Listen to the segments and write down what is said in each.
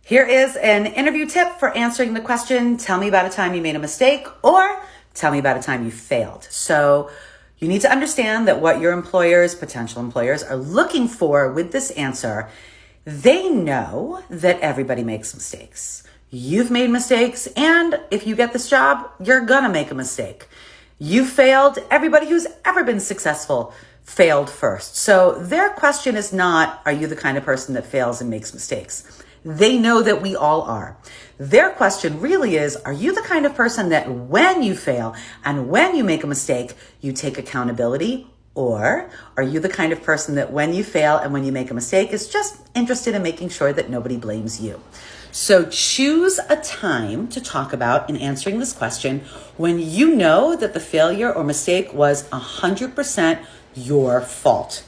Here is an interview tip for answering the question, tell me about a time you made a mistake, or tell me about a time you failed. So you need to understand that what your employers, potential employers, are looking for with this answer, they know that everybody makes mistakes. You've made mistakes, and if you get this job, you're gonna make a mistake. You failed. Everybody who's ever been successful failed first. So their question is not, are you the kind of person that fails and makes mistakes? They know that we all are. Their question really is, are you the kind of person that when you fail and when you make a mistake, you take accountability? Or are you the kind of person that when you fail and when you make a mistake is just interested in making sure that nobody blames you? So choose a time to talk about in answering this question when you know that the failure or mistake was 100% your fault.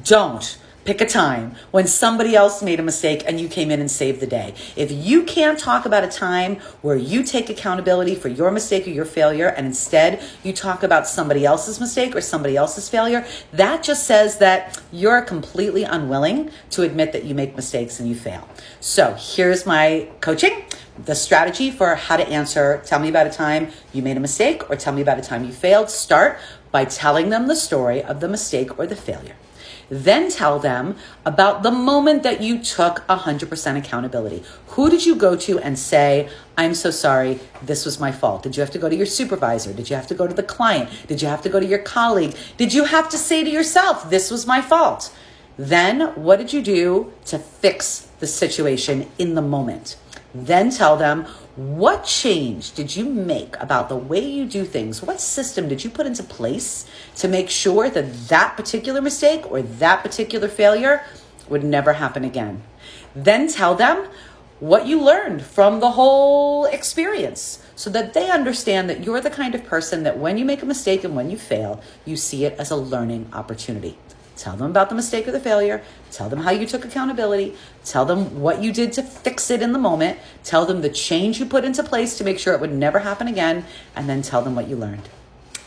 Don't pick a time when somebody else made a mistake and you came in and saved the day. If you can't talk about a time where you take accountability for your mistake or your failure and instead you talk about somebody else's mistake or somebody else's failure, that just says that you're completely unwilling to admit that you make mistakes and you fail. So here's my coaching, the strategy for how to answer, tell me about a time you made a mistake or tell me about a time you failed. Start by telling them the story of the mistake or the failure. Then tell them about the moment that you took 100% accountability. Who did you go to and say, I'm so sorry, this was my fault? Did you have to go to your supervisor? Did you have to go to the client? Did you have to go to your colleague? Did you have to say to yourself, this was my fault? Then what did you do to fix the situation in the moment? Then tell them, what change did you make about the way you do things? What system did you put into place to make sure that that particular mistake or that particular failure would never happen again? Then tell them what you learned from the whole experience so that they understand that you're the kind of person that when you make a mistake and when you fail, you see it as a learning opportunity. Tell them about the mistake or the failure. Tell them how you took accountability. Tell them what you did to fix it in the moment. Tell them the change you put into place to make sure it would never happen again. And then tell them what you learned.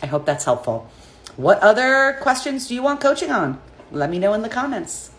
I hope that's helpful. What other questions do you want coaching on? Let me know in the comments.